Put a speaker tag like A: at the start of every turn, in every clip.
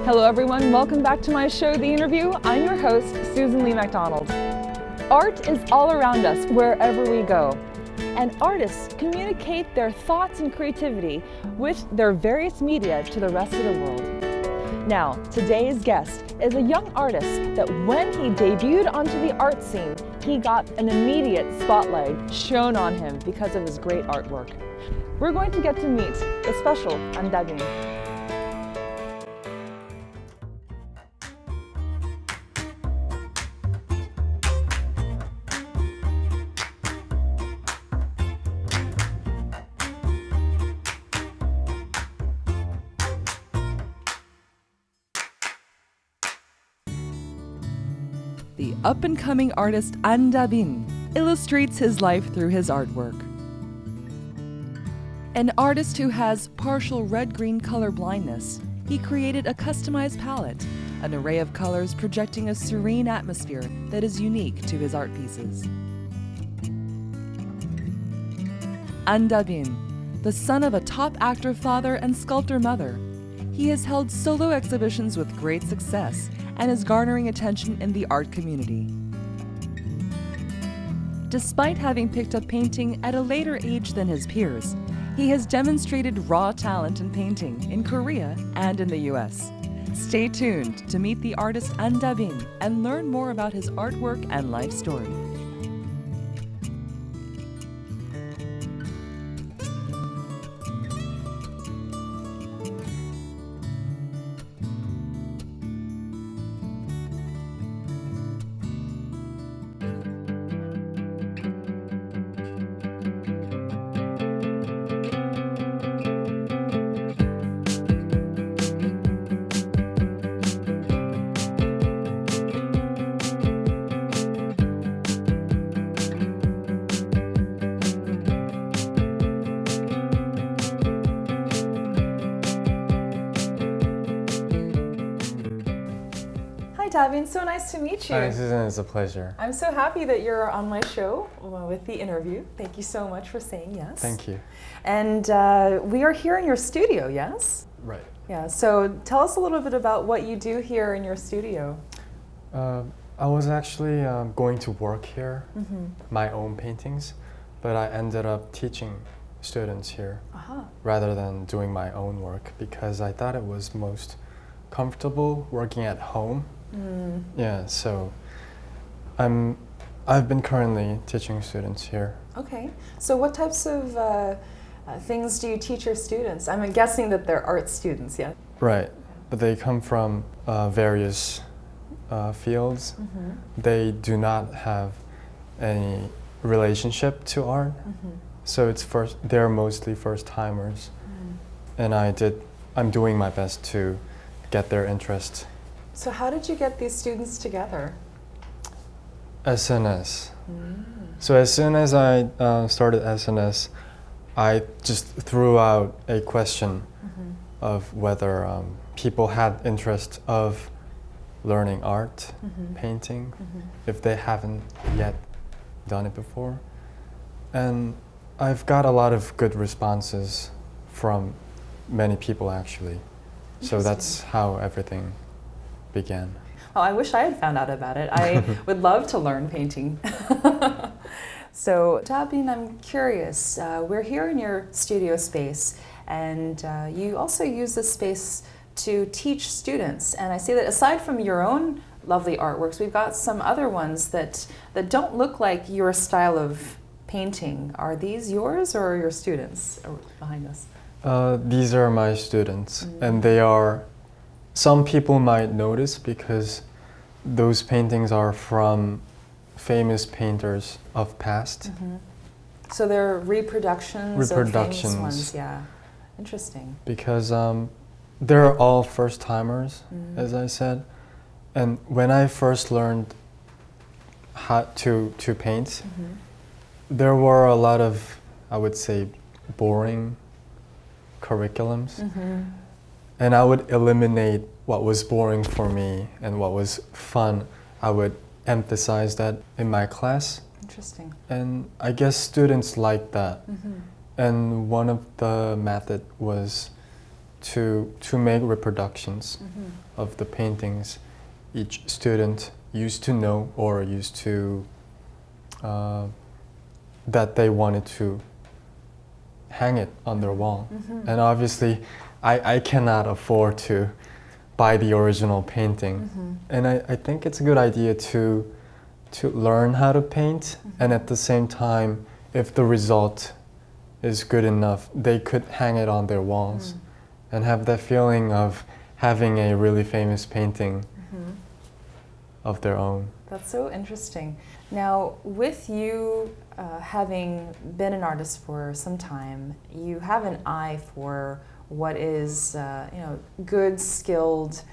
A: Hello everyone, welcome back to my show, The Interview. I'm your host, Susan Lee MacDonald. Art is all around us, wherever we go. And artists communicate their thoughts and creativity with their various media to the rest of the world. Now, today's guest is a young artist that when he debuted onto the art scene, he got an immediate spotlight shone on him because of his great artwork. We're going to get to meet the special Ahn Da-bin. The up-and-coming artist Ahn Da-bin illustrates his life through his artwork. An artist who has partial red-green color blindness, he created a customized palette, an array of colors projecting a serene atmosphere that is unique to his art pieces. Ahn Da-bin, the son of a top actor father and sculptor mother, he has held solo exhibitions with great success and is garnering attention in the art community. Despite having picked up painting at a later age than his peers, he has demonstrated raw talent in painting in Korea and in the US. Stay tuned to meet the artist Ahn Da-bin and learn more about his artwork and life story. Hi Da-bin, so nice to meet you.
B: Hi Susan, it's a pleasure.
A: I'm so happy that you're on my show with The Interview. Thank you so much for saying yes.
B: Thank you.
A: And we are here in your studio, yes?
B: Right.
A: Yeah, so tell us a little bit about what you do here in your studio.
B: I was actually going to work here, my own paintings, but I ended up teaching students here rather than doing my own work because I thought it was most comfortable working at home. Yeah, so I've been currently teaching students here.
A: Okay, so what types of things do you teach your students? I'm guessing that they're art students, yeah?
B: Right, but they come from various fields. They do not have any relationship to art, so they're mostly first-timers, and I'm doing my best to get their interest.
A: So how did you get these students together?
B: SNS. So as soon as I started SNS, I just threw out a question of whether people had interest of learning art, painting, if they haven't yet done it before. And I've got a lot of good responses from many people actually. So that's how everything began.
A: Oh, I wish I had found out about it. I would love to learn painting. So, Da-bin, I'm curious. We're here in your studio space, and you also use this space to teach students. And I see that aside from your own lovely artworks, we've got some other ones that don't look like your style of painting. Are these yours or your students behind us?
B: These are my students, and they are, some people might notice because those paintings are from famous painters of past.
A: So they're reproductions of famous ones, yeah. Interesting.
B: Because they're all first-timers, as I said, and when I first learned how to paint, there were a lot of, I would say, boring curriculums, and I would eliminate what was boring for me and what was fun. I would emphasize that in my class.
A: Interesting.
B: And I guess students liked that. And one of the method was to make reproductions of the paintings each student used to know or used to that they wanted to hang it on their wall. And obviously I cannot afford to buy the original painting. And I think it's a good idea to learn how to paint, and at the same time, if the result is good enough, they could hang it on their walls and have that feeling of having a really famous painting of their own.
A: That's so interesting. Now, with you having been an artist for some time, you have an eye for what is, good, skilled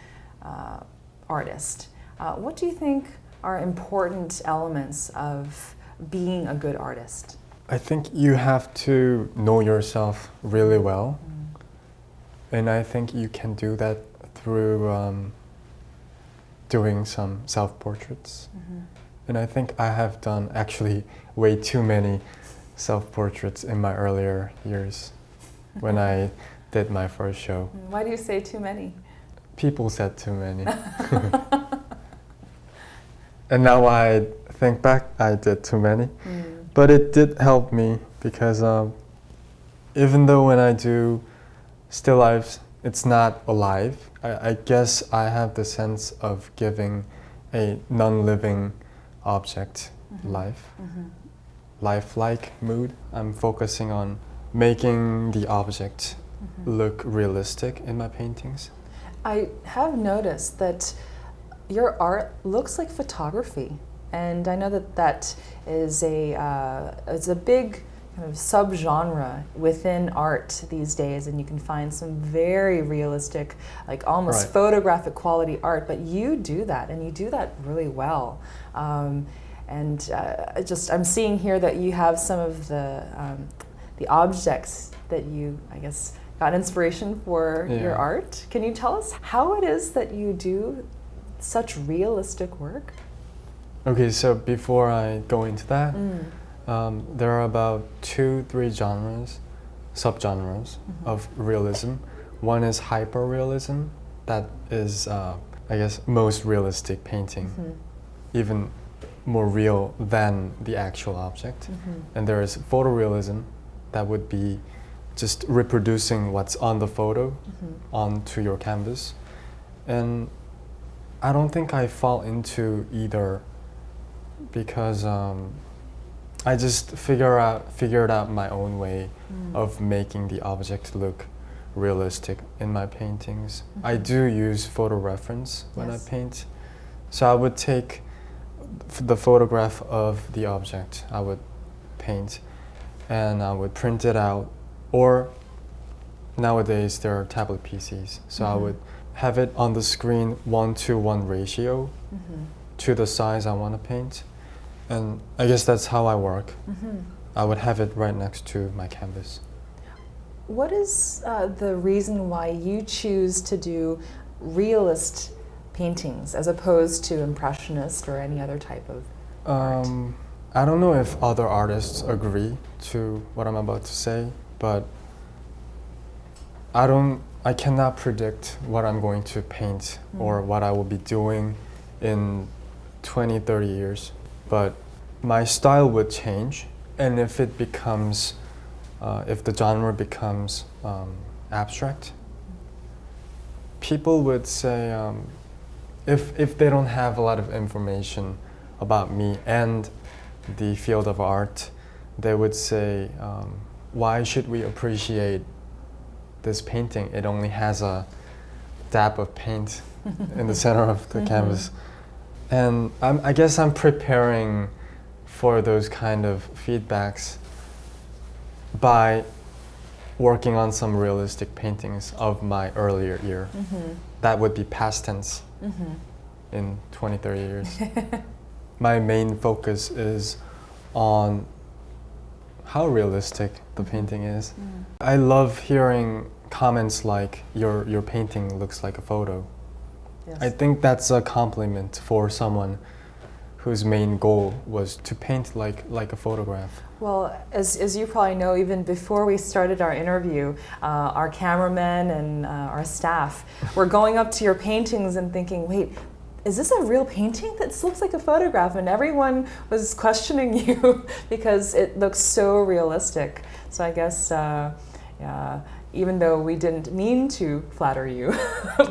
A: artist. What do you think are important elements of being a good artist?
B: I think you have to know yourself really well, and I think you can do that through doing some self-portraits. And I think I have done actually way too many self-portraits in my earlier years when I did my first show.
A: Why do you say too many?
B: People said too many. And now I think back, I did too many. But it did help me because even though when I do still lifes, it's not alive, I guess I have the sense of giving a non-living object life, lifelike mood. I'm focusing on making the object look realistic in my paintings.
A: I have noticed that your art looks like photography, and I know that that is a big kind of subgenre within art these days, and you can find some very realistic, like almost photographic quality art, but you do that, and you do that really well. I'm seeing here that you have some of the objects that you, I guess, got inspiration for your art. Can you tell us how it is that you do such realistic work?
B: Okay, so before I go into that, there are about 2-3 subgenres of realism. One is hyperrealism, that is, I guess, most realistic painting, even more real than the actual object. And there is photorealism, that would be just reproducing what's on the photo onto your canvas. And I don't think I fall into either because I just figured out my own way of making the object look realistic in my paintings. I do use photo reference when I paint. So I would take the photograph of the object I would paint and I would print it out, or nowadays there are tablet PCs, so I would have it on the screen 1:1 ratio to the size I want to paint. And I guess that's how I work. I would have it right next to my canvas.
A: What is the reason why you choose to do realist paintings as opposed to impressionist or any other type of art?
B: I don't know if other artists agree to what I'm about to say, but I cannot predict what I'm going to paint or what I will be doing in 20-30 years. But my style would change, and if it becomes, if the genre becomes abstract, people would say, if they don't have a lot of information about me and the field of art, they would say, why should we appreciate this painting? It only has a dab of paint in the center of the canvas. And I guess I'm preparing for those kind of feedbacks by working on some realistic paintings of my earlier year. That would be past tense in 20-30 years. My main focus is on how realistic the painting is. I love hearing comments like, your painting looks like a photo. I think that's a compliment for someone whose main goal was to paint like a photograph.
A: Well, as you probably know, even before we started our interview, our cameramen and our staff were going up to your paintings and thinking, wait, is this a real painting? That looks like a photograph. And everyone was questioning you because it looks so realistic. So I guess even though we didn't mean to flatter you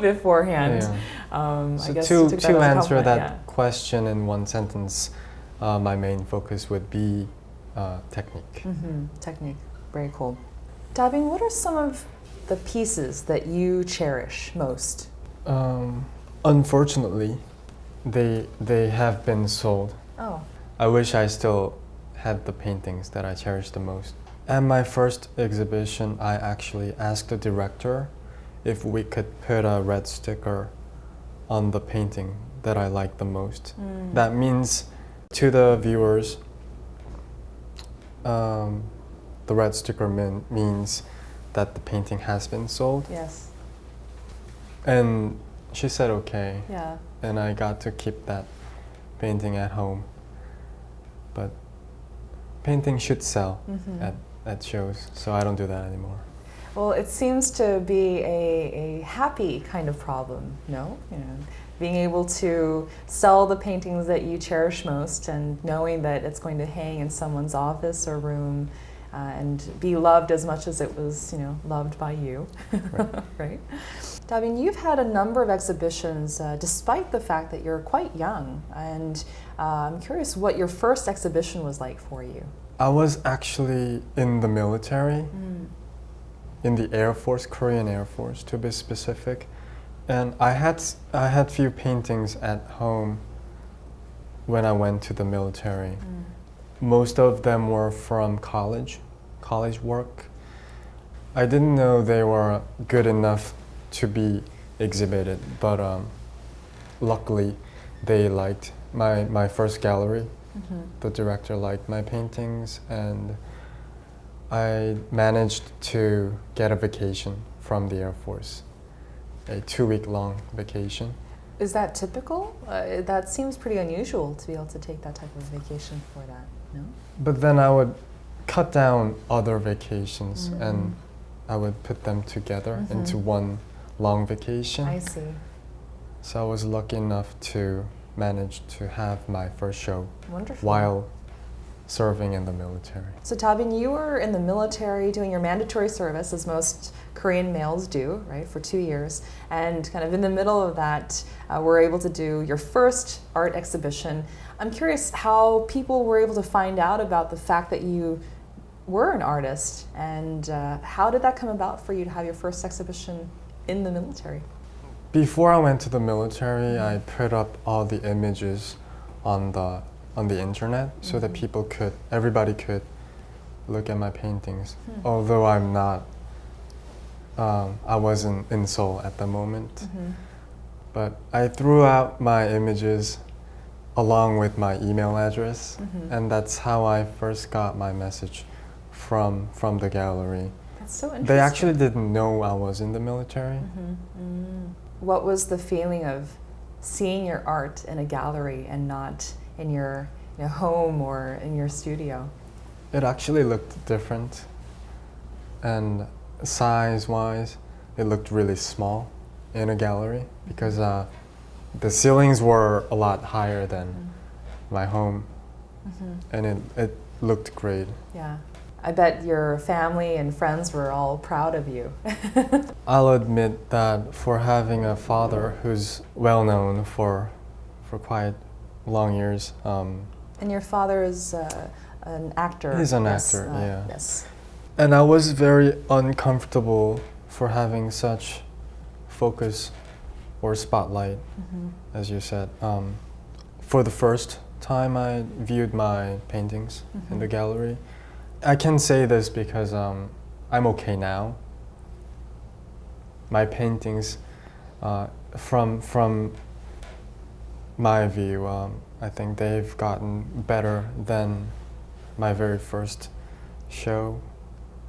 A: beforehand,
B: So
A: I guess
B: to answer that question in one sentence, my main focus would be technique.
A: Technique, very cool. Da-bin, what are some of the pieces that you cherish most?
B: Unfortunately, they have been sold.
A: Oh.
B: I wish I still had the paintings that I cherish the most. At my first exhibition, I actually asked the director if we could put a red sticker on the painting that I like the most. That means to the viewers, the red sticker means that the painting has been sold.
A: Yes.
B: And she said okay.
A: Yeah.
B: And I got to keep that painting at home. But painting should sell at shows, so I don't do that anymore.
A: Well, it seems to be a happy kind of problem, no? You know, being able to sell the paintings that you cherish most and knowing that it's going to hang in someone's office or room and be loved as much as it was, you know, loved by you, right? Da-bin, you've had a number of exhibitions despite the fact that you're quite young, and I'm curious what your first exhibition was like for you.
B: I was actually in the military, in the Air Force, Korean Air Force to be specific, and I had few paintings at home when I went to the military. Most of them were from college work. I didn't know they were good enough to be exhibited, but luckily they liked my first gallery. The director liked my paintings, and I managed to get a vacation from the Air Force, a 2-week-long vacation.
A: Is that typical? That seems pretty unusual to be able to take that type of vacation for that, no?
B: But then I would cut down other vacations and I would put them together into one long vacation.
A: I see.
B: So I was lucky enough to manage to have my first show
A: Wonderful.
B: while serving in the military.
A: So Da-bin, you were in the military doing your mandatory service, as most Korean males do, right, for 2 years. And kind of in the middle of that, were able to do your first art exhibition. I'm curious how people were able to find out about the fact that you were an artist, and how did that come about for you to have your first exhibition in the military?
B: Before I went to the military, I put up all the images on the internet so that everybody could look at my paintings. Although I'm not, I wasn't in Seoul at the moment. But I threw out my images along with my email address, and that's how I first got my message from the gallery.
A: That's so interesting.
B: They actually didn't know I was in the military.
A: What was the feeling of seeing your art in a gallery and not in your home or in your studio?
B: It actually looked different, and size-wise, it looked really small in a gallery because the ceilings were a lot higher than my home, and it looked great.
A: Yeah. I bet your family and friends were all proud of you.
B: I'll admit that for having a father who's well known for quite long years.
A: And your father is an actor.
B: He's an actor, yeah.
A: Yes.
B: And I was very uncomfortable for having such focus or spotlight, as you said. For the first time I viewed my paintings in the gallery, I can say this because I'm okay now. My paintings, from my view, I think they've gotten better than my very first show,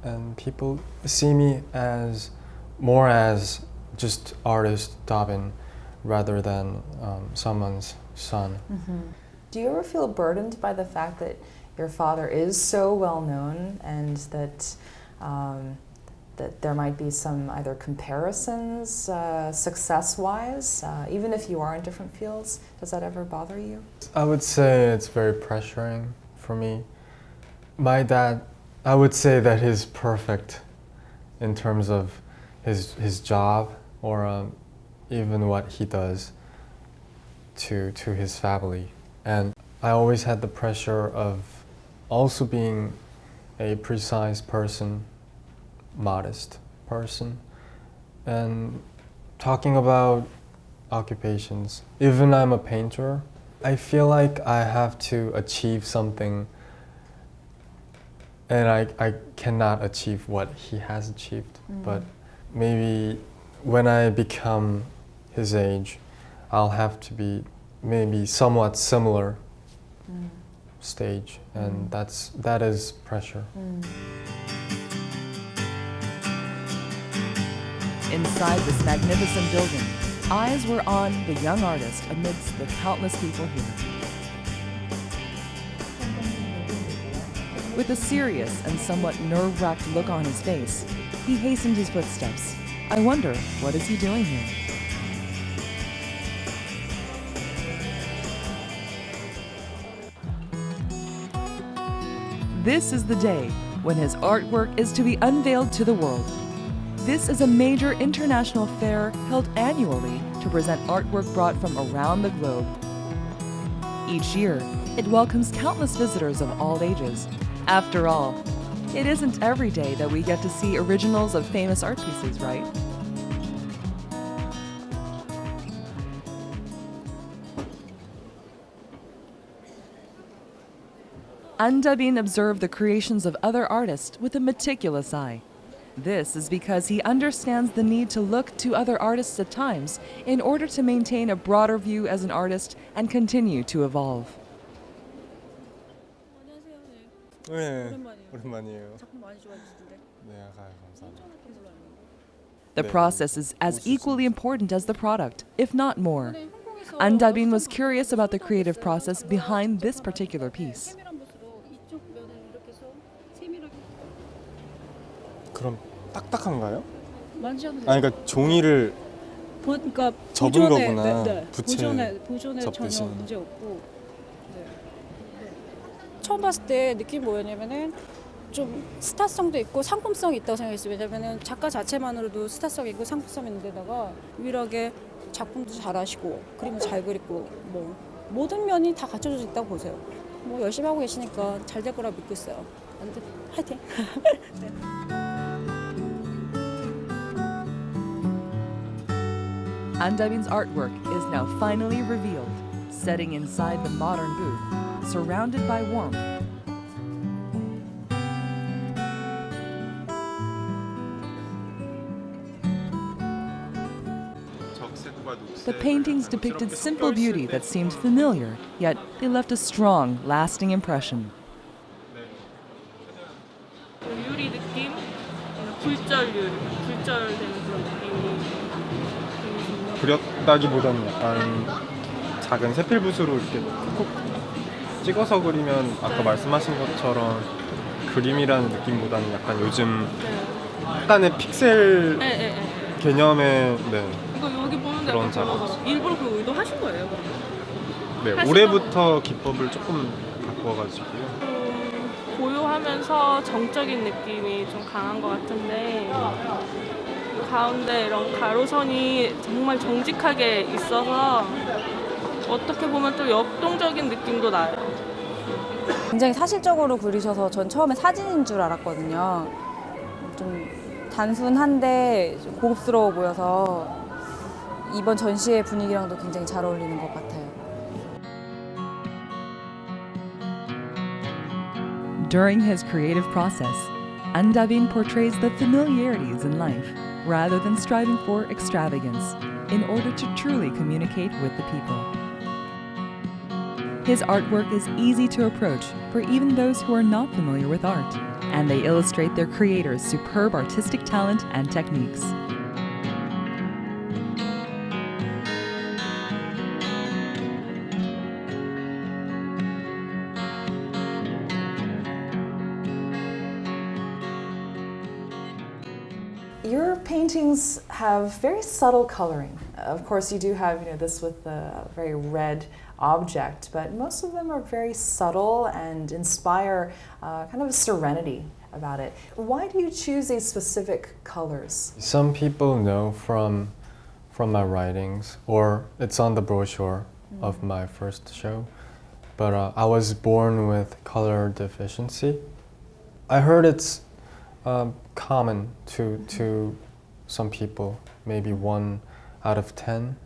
B: and people see me as more as just artist Da-bin rather than someone's son.
A: Do you ever feel burdened by the fact that
C: your father is so well known, and that that there might be some either comparisons success-wise, even if you are in different fields. Does that ever bother you?
B: I would say it's very pressuring for me. My dad, I would say that he's perfect in terms of his job or even what he does to his family. And I always had the pressure of also being a precise person, modest person, and talking about occupations. Even I'm a painter, I feel like I have to achieve something, and I cannot achieve what he has achieved. But maybe when I become his age, I'll have to be maybe somewhat similar stage, and that is pressure.
A: Inside this magnificent building, eyes were on the young artist amidst the countless people here. With a serious and somewhat nerve-wracked look on his face, he hastened his footsteps. I wonder, what is he doing here? This is the day when his artwork is to be unveiled to the world. This is a major international fair held annually to present artwork brought from around the globe. Each year, it welcomes countless visitors of all ages. After all, it isn't every day that we get to see originals of famous art pieces, right? Ahn Da-bin observed the creations of other artists with a meticulous eye. This is because he understands the need to look to other artists at times in order to maintain a broader view as an artist and continue to evolve.
B: 네, 오랜만이에요. 네, 감사합니다.
A: The process is as equally important as the product, if not more. Ahn Da-bin was curious about the creative process behind this particular piece.
B: 그럼 딱딱한가요?
D: 만지셔도 돼요.
B: 그러니까 종이를
D: 그러니까
B: 접은
D: 보존에,
B: 거구나.
D: 네.
B: 부채
D: 보존에
B: 접듯이.
D: 전혀 문제 없고. 네. 처음 봤을 때 느낌이 뭐였냐면은 좀 스타성도 있고 상품성이 있다고 생각했어요. 왜냐면은 작가 자체만으로도 스타성이 있고 상품성이 있는데다가 유일하게 작품도 잘하시고 그림도 잘 그리고 뭐 모든 면이 다 갖춰져 있다고 보세요. 뭐 열심히 하고 계시니까 잘 될 거라 믿고 있어요. 아무튼 화이팅! 네.
A: Ahn Da-bin's artwork is now finally revealed, setting inside the modern booth, surrounded by warmth. The paintings depicted simple beauty that seemed familiar, yet they left a strong, lasting impression.
E: 유리 느낌? 굴절되는 그런 느낌이
B: 그렸다기보다는 약간 작은 세필붓으로 이렇게 콕콕 찍어서 그리면 아까 말씀하신 것처럼 그림이라는 느낌보다는 약간 요즘 약간의 픽셀 개념의
E: 이거 여기 보는데
B: 그런
E: 약간
B: 작업.
E: 일부러 그 의도하신 거예요?
B: 네,
E: 하시던-
B: 올해부터 기법을 조금 바꿔가지고요.
E: 고요하면서 정적인 느낌이 좀 강한 것 같은데 가운데 이런 가로선이 정말 정직하게 있어서 어떻게 보면 또 역동적인 느낌도 나요.
F: 굉장히 사실적으로 그리셔서 전 처음에 사진인 줄 알았거든요. 좀 단순한데 좀 고급스러워 보여서 이번 전시회 분위기랑도 굉장히 잘 어울리는 것 같아요.
A: During his creative process, Ahn Da-bin portrays the familiarities in life rather than striving for extravagance in order to truly communicate with the people. His artwork is easy to approach for even those who are not familiar with art, and they illustrate their creators' superb artistic talent and techniques.
C: paintings have very subtle coloring. Of course, you do have this with a very red object, but most of them are very subtle and inspire kind of a serenity about it. Why do you choose these specific colors?
B: Some people know from my writings, or it's on the brochure of my first show, but I was born with color deficiency. I heard it's common to some people, maybe 1 out of 10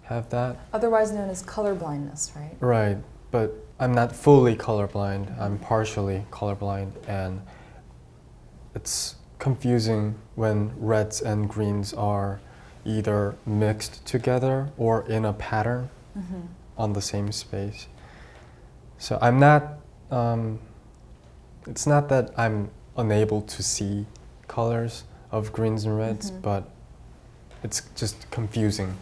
B: have that.
C: Otherwise known as color blindness, right?
B: Right, but I'm not fully colorblind, I'm partially colorblind, and it's confusing when reds and greens are either mixed together or in a pattern on the same space. So I'm not, it's not that I'm unable to see colors of greens and reds, but it's just confusing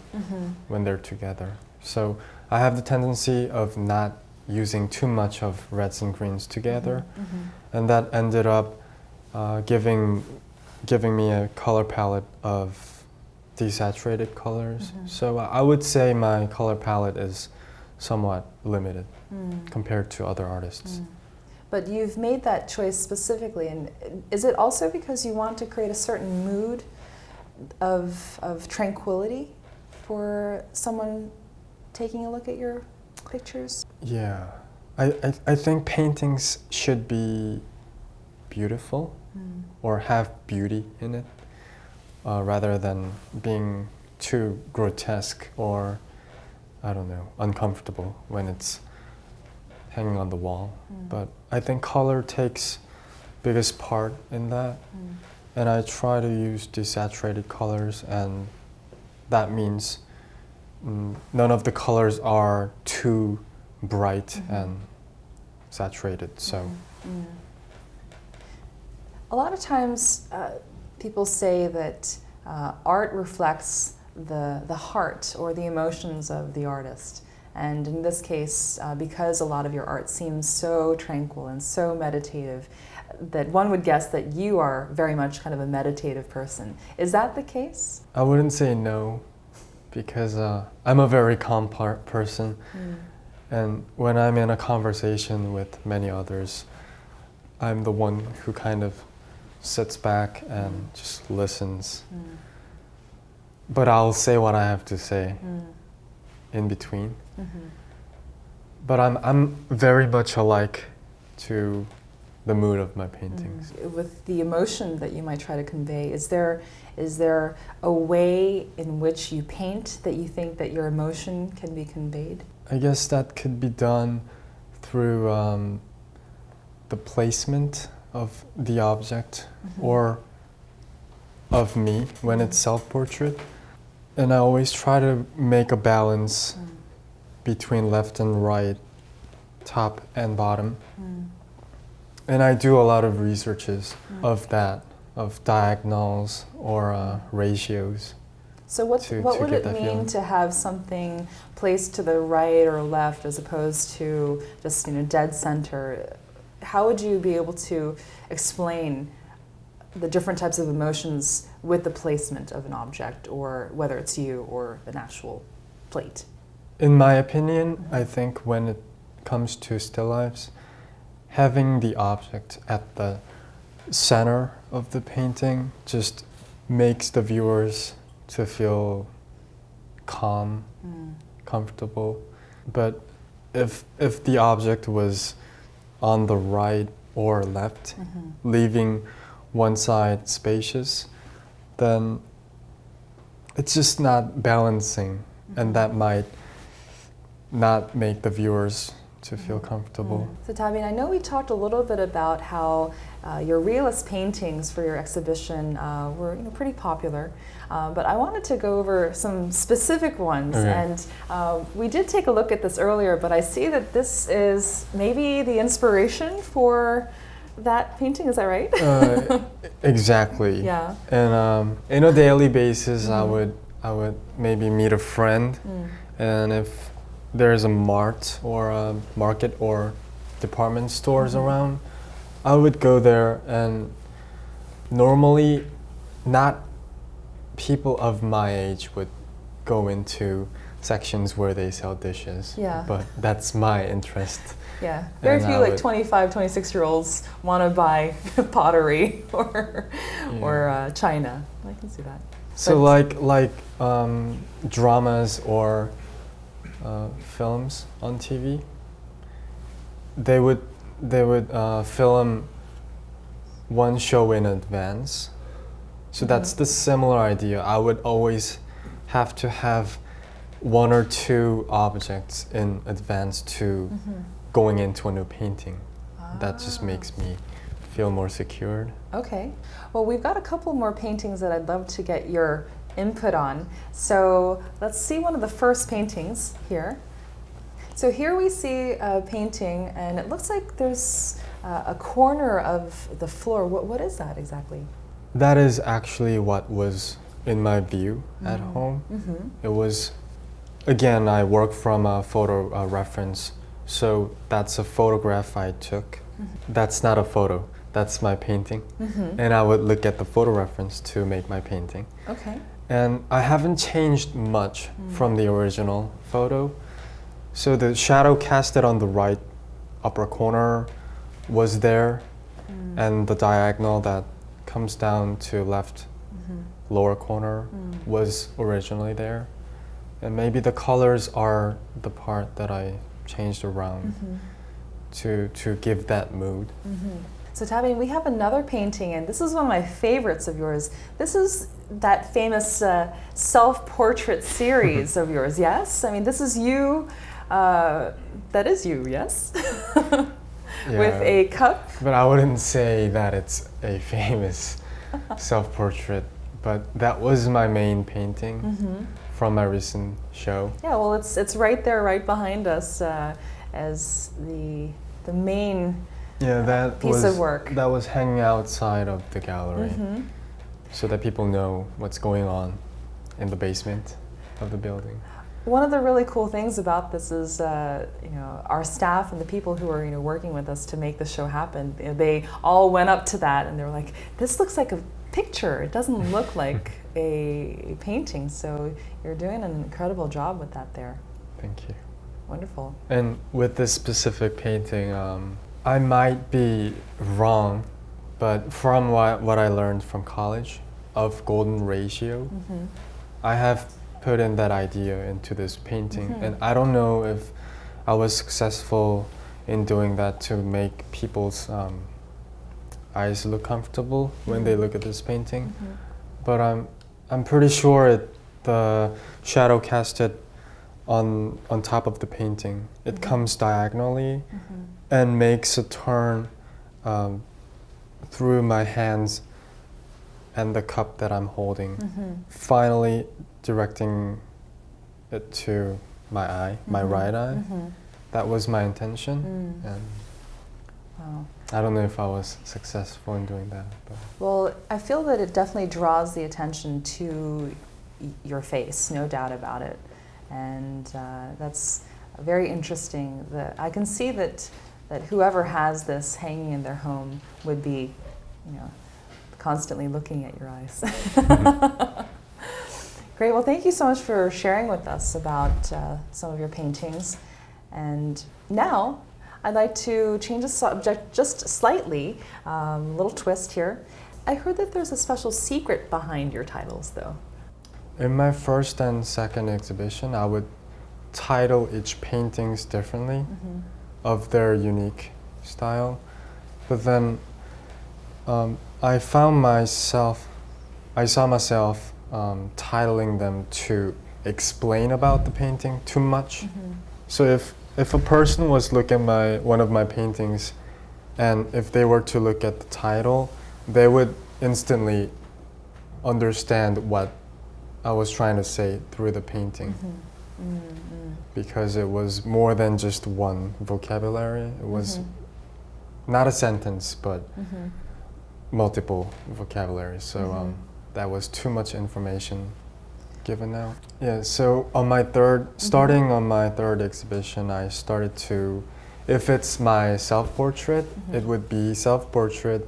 B: when they're together. So I have the tendency of not using too much of reds and greens together, and that ended up giving me a color palette of desaturated colors. So I would say my color palette is somewhat limited compared to other artists.
C: But you've made that choice specifically, and is it also because you want to create a certain mood of tranquility for someone taking a look at your pictures?
B: Yeah, I think paintings should be beautiful or have beauty in it, rather than being too grotesque or, I don't know, uncomfortable when it's hanging on the wall. But I think color takes biggest part in that, and I try to use desaturated colors, and that means none of the colors are too bright and saturated. So
C: a lot of times people say that art reflects the heart or the emotions of the artist. And in this case, because a lot of your art seems so tranquil and so meditative, that one would guess that you are very much kind of a meditative person. Is that the case?
B: I wouldn't say no, because I'm a very calm person. And when I'm in a conversation with many others, I'm the one who kind of sits back and just listens. But I'll say what I have to say in between. But I'm very much alike to the mood of my paintings.
C: With the emotion that you might try to convey, is there a way in which you paint that you think that your emotion can be conveyed?
B: I guess that could be done through the placement of the object or of me when it's self-portrait. And I always try to make a balance between left and right, top and bottom. And I do a lot of researches of that, of diagonals or ratios.
C: So what would it mean
B: feeling.
C: to have something placed to the right or left as opposed to just dead center? How would you be able to explain the different types of emotions with the placement of an object, or whether it's you or an actual plate?
B: In my opinion, I think when it comes to still lifes, having the object at the center of the painting just makes the viewers to feel calm, comfortable. But if the object was on the right or left, leaving one side spacious, then it's just not balancing, and that might not make the viewers to feel comfortable.
C: So Da-bin, I know we talked a little bit about how your realist paintings for your exhibition were pretty popular, but I wanted to go over some specific ones.
B: Okay.
C: And we did take a look at this earlier, but I see that this is maybe the inspiration for that painting. Is that right?
B: Exactly.
C: Yeah.
B: And in a daily basis, I would maybe meet a friend, and if there's a mart or a market or department stores around, I would go there, and normally not people of my age would go into sections where they sell dishes.
C: Yeah.
B: But that's my interest.
C: Yeah, very
B: And
C: few
B: I
C: like
B: would-
C: 25, 26-year-olds want to buy pottery or china. I can see that.
B: So
C: But-
B: like dramas or films on TV, they would film one show in advance. So that's the similar idea. I would always have to have one or two objects in advance to going into a new painting. That just makes me feel more secured.
C: Okay. Well, we've got a couple more paintings that I'd love to get your input on. So let's see one of the first paintings here. So here we see a painting, and it looks like there's a corner of the floor. What is that exactly?
B: That is actually what was in my view at home. It was, again, I work from a photo reference, so that's a photograph I took. That's not a photo, that's my painting. And I would look at the photo reference to make my painting.
C: Okay.
B: And I haven't changed much from the original photo. So the shadow casted on the right upper corner was there, and the diagonal that comes down to left lower corner was originally there. And maybe the colors are the part that I changed around to give that mood.
C: So Da-bin, we have another painting, and this is one of my favorites of yours. This is that famous self-portrait series of yours, yes? I mean, this is you, that is you, yes? With a cup.
B: But I wouldn't say that it's a famous self-portrait, but that was my main painting from my recent show.
C: Yeah, well, it's right there, right behind us, as the main
B: that
C: piece of work.
B: That was hanging outside of the gallery, so that people know what's going on in the basement of the building.
C: One of the really cool things about this is, our staff and the people who are, working with us to make the show happen. They all went up to that and they were like, "This looks like a picture. It doesn't look like a painting." So you're doing an incredible job with that there.
B: Thank you.
C: Wonderful.
B: And with this specific painting, I might be wrong, but from what I learned from college of golden ratio, I have put in that idea into this painting. And I don't know if I was successful in doing that to make people's eyes look comfortable when they look at this painting. But I'm pretty sure the shadow casted on top of the painting, it comes diagonally and makes a turn through my hands and the cup that I'm holding, finally directing it to my eye, my right eye. That was my intention, and
C: Wow.
B: I don't know if I was successful in doing that. But.
C: Well, I feel that it definitely draws the attention to your face, no doubt about it. And that's very interesting. I can see that whoever has this hanging in their home would be, constantly looking at your eyes. Great. Well, thank you so much for sharing with us about some of your paintings. And now I'd like to change the subject just slightly, a little twist here. I heard that there's a special secret behind your titles, though.
B: In my first and second exhibition, I would title each paintings differently of their unique style. But then I saw myself titling them to explain about the painting too much. So if a person was looking at one of my paintings, and if they were to look at the title, they would instantly understand what I was trying to say through the painting. Because it was more than just one vocabulary. It was not a sentence, but multiple vocabularies. So that was too much information given out. Yeah, so on my starting on my third exhibition, I started to, if it's my self-portrait, it would be self-portrait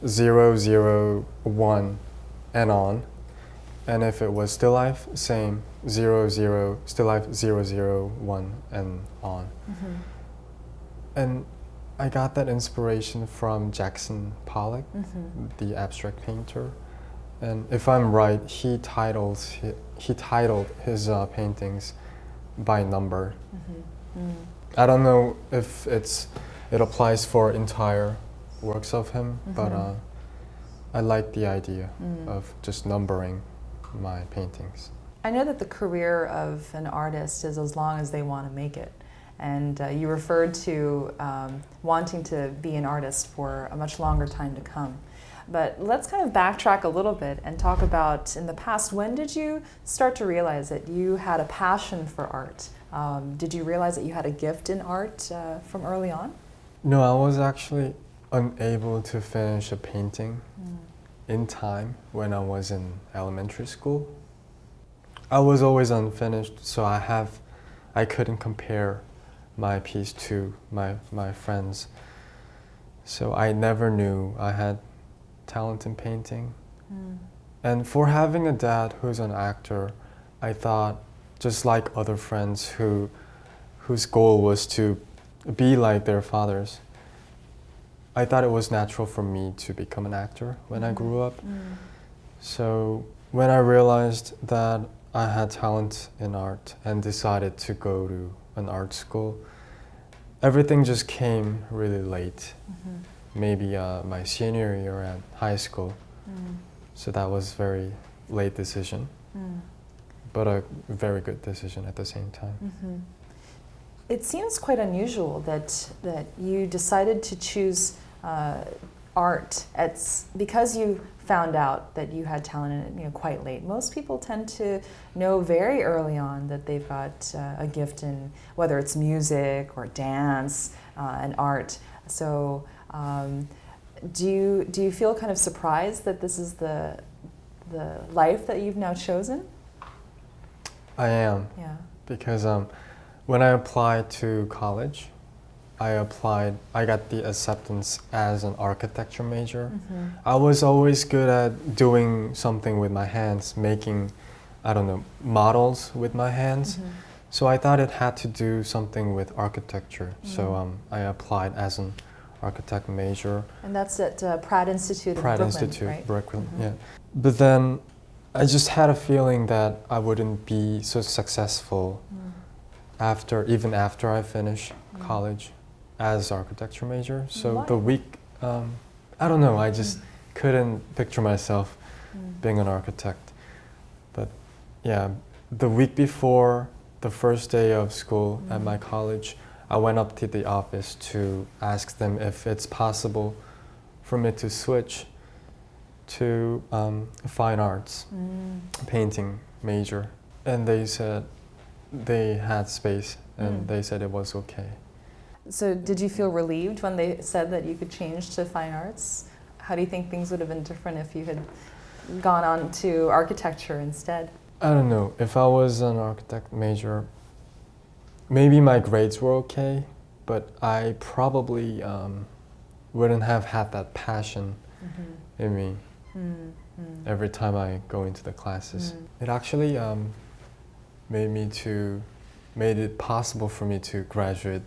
B: 001 and on. And if it was still life, same, 0, 0, still life, 0, 0, 1, and on. And I got that inspiration from Jackson Pollock, the abstract painter. And if I'm right, he titled his paintings by number. I don't know if it applies for entire works of him, but I like the idea of just numbering my paintings.
C: I know that the career of an artist is as long as they want to make it. And you referred to wanting to be an artist for a much longer time to come. But let's kind of backtrack a little bit and talk about, in the past, when did you start to realize that you had a passion for art? Did you realize that you had a gift in art from early on?
B: No, I was actually unable to finish a painting in time when I was in elementary school. I was always unfinished, so I couldn't compare my piece to my friends. So I never knew I had talent in painting. And for having a dad who's an actor, I thought, just like other friends whose goal was to be like their fathers, I thought it was natural for me to become an actor when I grew up. So when I realized that I had talent in art and decided to go to an art school, everything just came really late. Maybe my senior year at high school. So that was a very late decision, but a very good decision at the same time.
C: It seems quite unusual that you decided to choose art because you found out that you had talent in it, quite late. Most people tend to know very early on that they've got a gift in whether it's music or dance and art. So do you feel kind of surprised that this is the life that you've now chosen?
B: I am.
C: Yeah.
B: Because when I applied to college, I got the acceptance as an architecture major. I was always good at doing something with my hands, making, I don't know, models with my hands. So I thought it had to do something with architecture. So I applied as an architect major.
C: And that's at Pratt Institute in
B: Pratt
C: Brooklyn,
B: Institute,
C: right?
B: Brooklyn, yeah. But then I just had a feeling that I wouldn't be so successful even after I finished college as architecture major. So
C: Why?
B: the week, I don't know, I just couldn't picture myself being an architect. But yeah, the week before the first day of school at my college, I went up to the office to ask them if it's possible for me to switch to fine arts, painting major. And they said they had space and they said it was okay.
C: So did you feel relieved when they said that you could change to fine arts? How do you think things would have been different if you had gone on to architecture instead?
B: I don't know. If I was an architect major, maybe my grades were okay, but I probably wouldn't have had that passion in me every time I go into the classes. It actually made it possible for me to graduate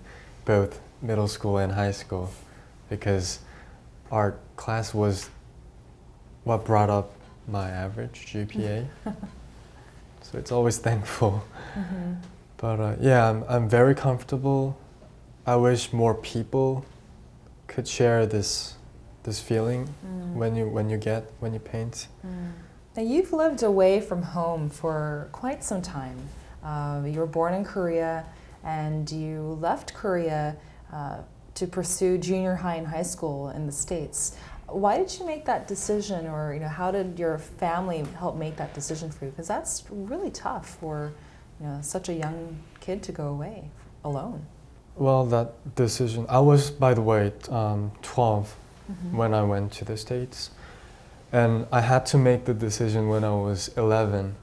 B: both middle school and high school, because art class was what brought up my average GPA. So it's always thankful. But yeah, I'm very comfortable. I wish more people could share this feeling when you paint.
C: Now you've lived away from home for quite some time. You were born in Korea, and you left Korea to pursue junior high and high school in the States. Why did you make that decision, or how did your family help make that decision for you? Because that's really tough for such a young kid to go away alone.
B: Well, that decision, I was, by the way, 12 when I went to the States. And I had to make the decision when I was 11.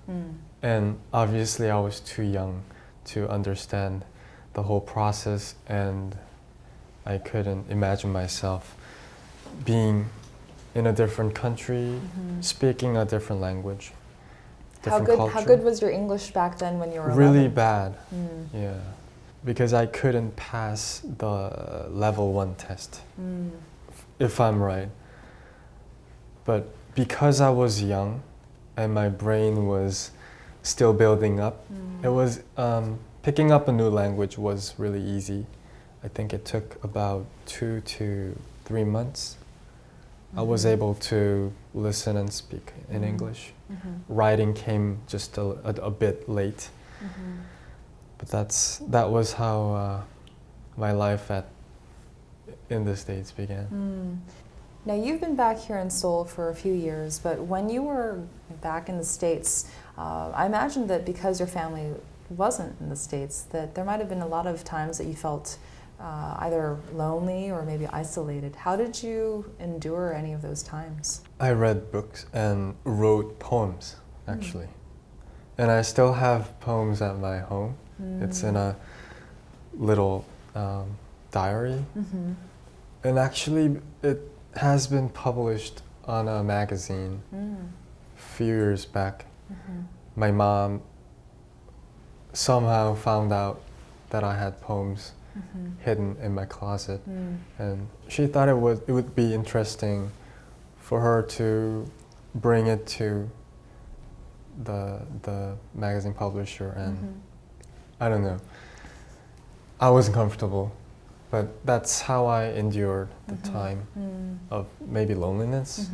B: And obviously I was too young to understand the whole process, and I couldn't imagine myself being in a different country, speaking a different language. different
C: How good was your English back then when you were 11?
B: Really bad. Yeah, because I couldn't pass the level 1 test, if I'm right. But because I was young and my brain was still building up, it was picking up a new language was really easy. I think it took about 2 to 3 months. I was able to listen and speak in English. Writing came just a bit late. But that was how my life in the States began.
C: Now you've been back here in Seoul for a few years, but when you were back in the States, I imagine that because your family wasn't in the States, that there might have been a lot of times that you felt either lonely or maybe isolated. How did you endure any of those times?
B: I read books and wrote poems, actually. And I still have poems at my home. It's in a little diary. And actually, it has been published on a magazine a few years back. My mom somehow found out that I had poems hidden in my closet, and she thought it would be interesting for her to bring it to the magazine publisher, and I don't know, I wasn't comfortable, but that's how I endured the time of maybe loneliness.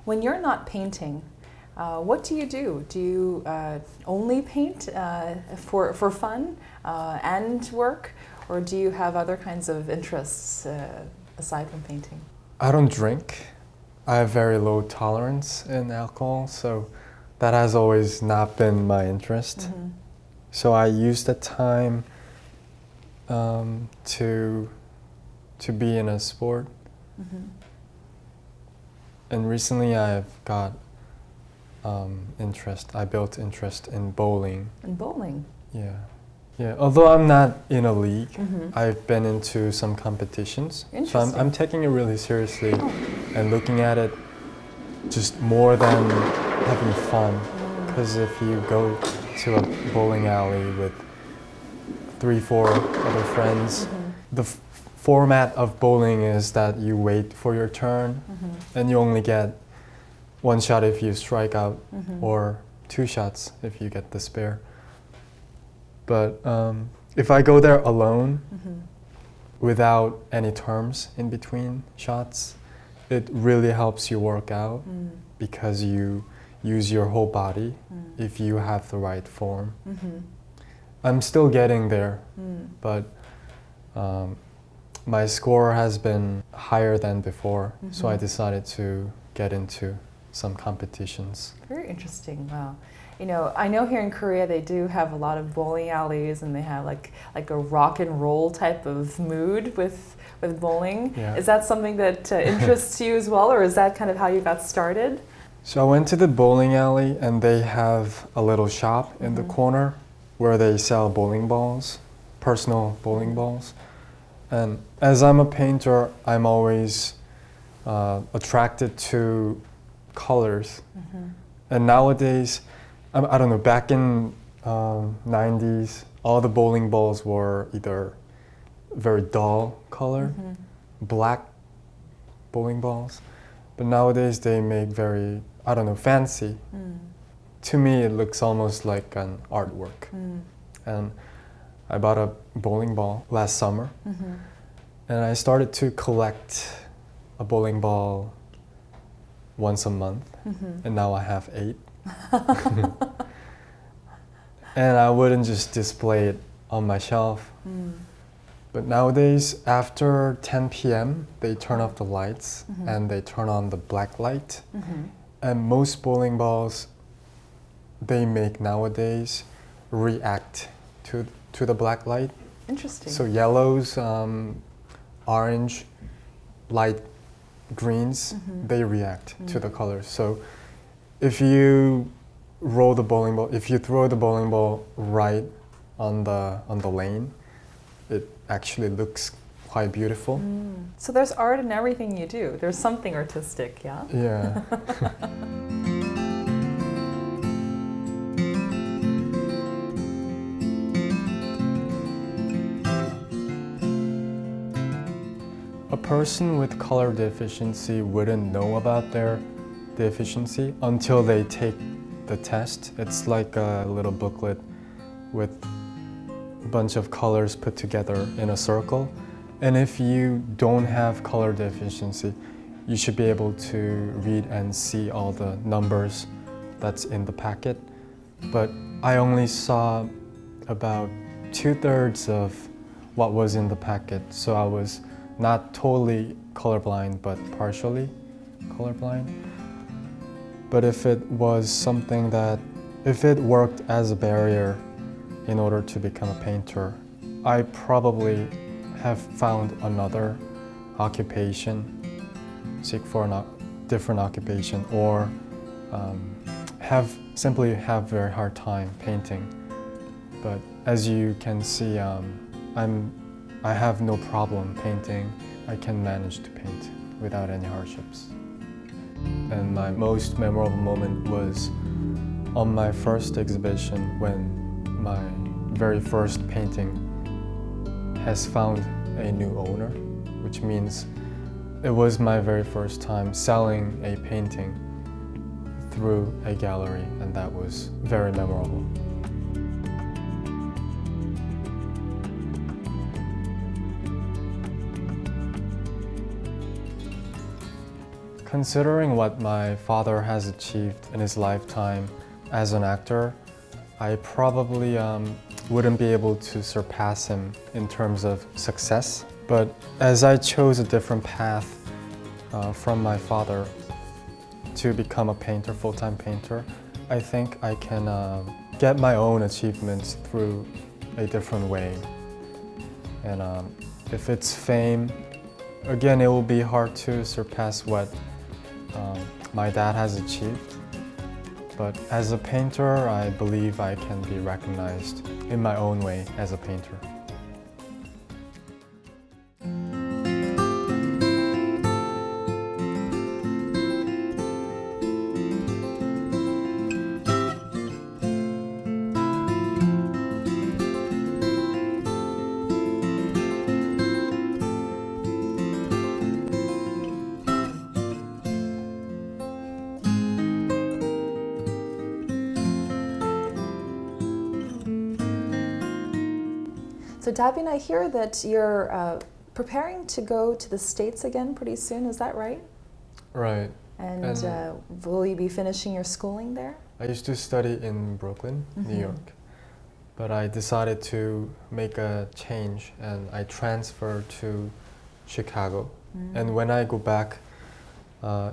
C: When you're not painting, what do? Do you only paint for fun and work, or do you have other kinds of interests aside from painting?
B: I don't drink. I have very low tolerance in alcohol, so that has always not been my interest. So I use the time to be in a sport. And recently I've got I built interest in bowling.
C: In bowling?
B: Yeah. Yeah, although I'm not in a league, I've been into some competitions. So I'm taking it really seriously and looking at it just more than having fun. Because if you go to a bowling alley with 3-4 other friends, the format of bowling is that you wait for your turn and you only get 1 shot if you strike out, or 2 shots if you get the spare. But if I go there alone, without any terms in between shots, it really helps you work out because you use your whole body if you have the right form. I'm still getting there, but my score has been higher than before, so I decided to get into some competitions.
C: Very interesting. Wow. You know, I know here in Korea they do have a lot of bowling alleys, and they have like a rock and roll type of mood with bowling.
B: Yeah.
C: Is that something that interests you as well, or is that kind of how you got started?
B: So I went to the bowling alley, and they have a little shop in the corner where they sell bowling balls, personal bowling balls. And as I'm a painter, I'm always attracted to colors. And nowadays, I don't know, back in 90s, all the bowling balls were either very dull color, black bowling balls. But nowadays they make very, I don't know, fancy. To me, it looks almost like an artwork. And I bought a bowling ball last summer, and I started to collect a bowling ball once a month, and now I have 8. And I wouldn't just display it on my shelf. But nowadays, after 10 p.m., they turn off the lights and they turn on the black light. And most bowling balls they make nowadays react to the black light.
C: Interesting.
B: So yellows, orange, light greens, they react to the colors. So if you throw the bowling ball right on the lane, it actually looks quite beautiful.
C: So there's art in everything you do. There's something artistic, yeah?
B: Yeah. person with color deficiency wouldn't know about their deficiency until they take the test. It's like a little booklet with a bunch of colors put together in a circle. And if you don't have color deficiency, you should be able to read and see all the numbers that's in the packet. But I only saw about 2/3 of what was in the packet, so I was not totally colorblind, but partially colorblind. But if it was something that, if it worked as a barrier in order to become a painter, I probably have found another occupation, seek for a different occupation, or simply have very hard time painting. But as you can see, I have no problem painting. I can manage to paint without any hardships. And my most memorable moment was on my first exhibition when my very first painting has found a new owner, which means it was my very first time selling a painting through a gallery, and that was very memorable. Considering what my father has achieved in his lifetime as an actor, I probably wouldn't be able to surpass him in terms of success. But as I chose a different path from my father to become a painter, full-time painter, I think I can get my own achievements through a different way. And if it's fame, again, it will be hard to surpass what my dad has achieved. But as a painter, I believe I can be recognized in my own way as a painter.
C: So Da-bin, I hear that you're preparing to go to the States again pretty soon, is that right?
B: Right.
C: And will you be finishing your schooling there?
B: I used to study in Brooklyn, New York, but I decided to make a change and I transferred to Chicago. And when I go back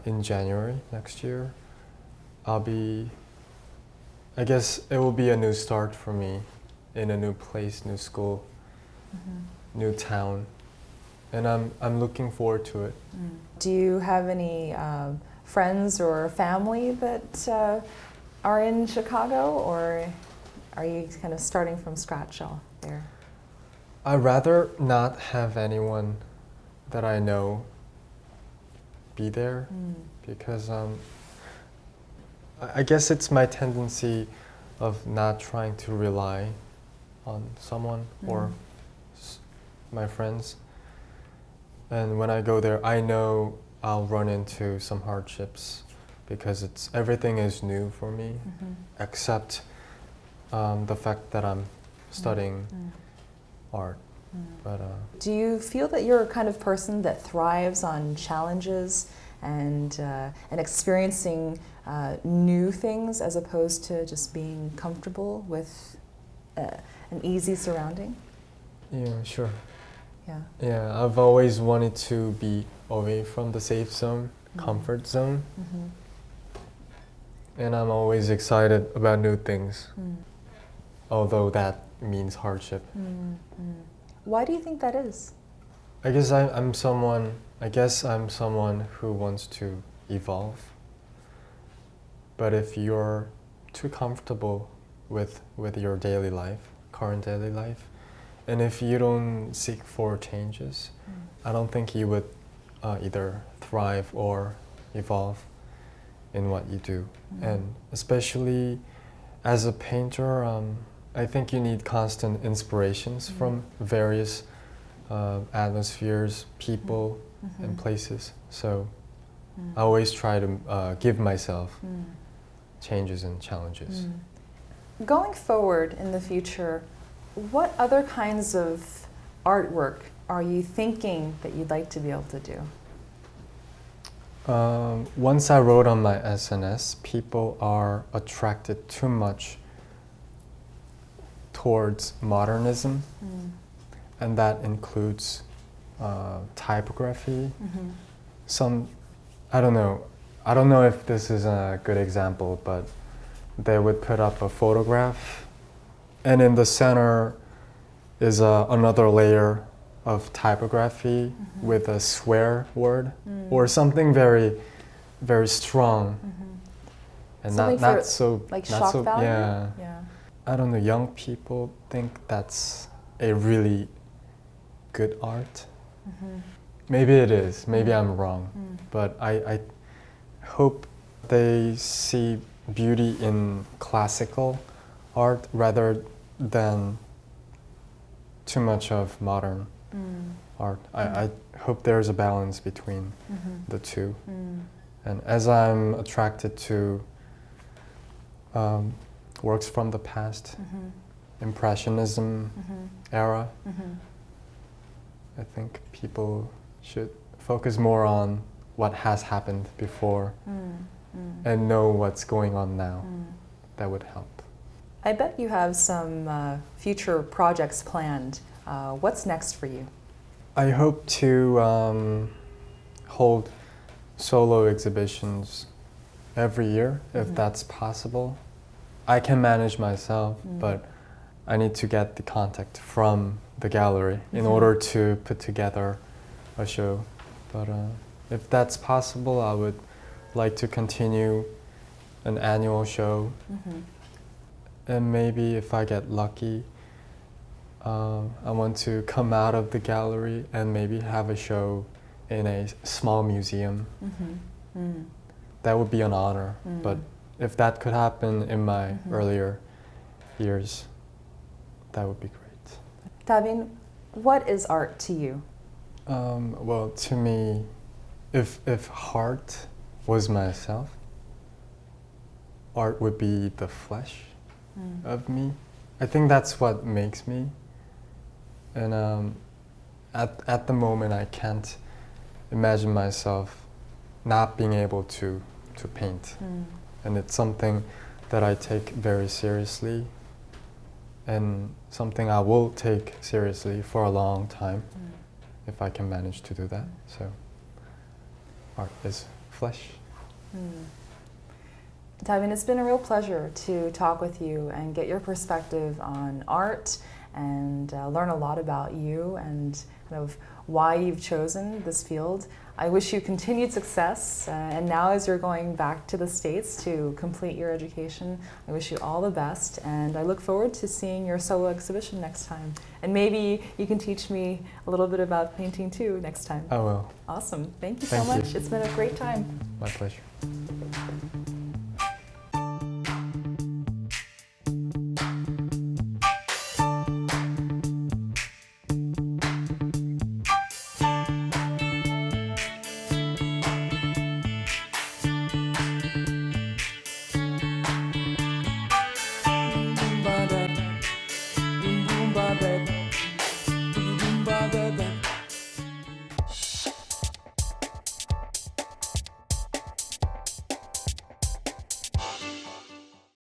B: in January next year, I guess it will be a new start for me in a new place, new school, new town, and I'm looking forward to it.
C: Do you have any friends or family that are in Chicago, or are you kind of starting from scratch all there?
B: I'd rather not have anyone that I know be there because I guess it's my tendency of not trying to rely on someone or my friends. And when I go there, I know I'll run into some hardships because everything is new for me, except the fact that I'm studying art. But
C: do you feel that you're a kind of person that thrives on challenges and experiencing new things as opposed to just being comfortable with an easy surrounding?
B: yeah, sure.
C: Yeah.
B: Yeah, I've always wanted to be away from the safe zone, comfort zone. And I'm always excited about new things, although that means hardship.
C: Why do you think that is?
B: I guess I'm someone who wants to evolve. But if you're too comfortable with your daily life, current daily life, and if you don't seek for changes, I don't think you would either thrive or evolve in what you do. And especially as a painter, I think you need constant inspirations from various atmospheres, people, and places. So I always try to give myself changes and challenges.
C: Going forward in the future, what other kinds of artwork are you thinking that you'd like to be able to do?
B: Once I wrote on my SNS, people are attracted too much towards modernism, and that includes typography. I don't know if this is a good example, but they would put up a photograph, and in the center is another layer of typography with a swear word or something very, very strong, and
C: Something
B: not
C: for,
B: so
C: like
B: not
C: shock
B: so
C: value?
B: yeah. I don't know. Young people think that's a really good art. Maybe it is. Maybe I'm wrong, but I hope they see beauty in classical art rather than too much of modern art. I hope there's a balance between the two. And as I'm attracted to works from the past, Impressionism era, I think people should focus more on what has happened before and know what's going on now. That would help.
C: I bet you have some future projects planned. What's next for you?
B: I hope to hold solo exhibitions every year, if that's possible. I can manage myself, but I need to get the contact from the gallery in order to put together a show. But if that's possible, I would like to continue an annual show. And maybe if I get lucky, I want to come out of the gallery and maybe have a show in a small museum. That would be an honor. But if that could happen in my earlier years, that would be great.
C: Da-bin, what is art to you?
B: Well, to me, if heart was myself, art would be the flesh of me. I think that's what makes me. And at the moment, I can't imagine myself not being able to paint. And it's something that I take very seriously, and something I will take seriously for a long time if I can manage to do that. So art is flesh.
C: Da-bin, it's been a real pleasure to talk with you and get your perspective on art and learn a lot about you and kind of why you've chosen this field. I wish you continued success, and now as you're going back to the States to complete your education, I wish you all the best, and I look forward to seeing your solo exhibition next time. And maybe you can teach me a little bit about painting too next time.
B: I will.
C: Awesome. Thank you
B: Thank
C: so
B: you.
C: much. It's been a great time.
B: My pleasure.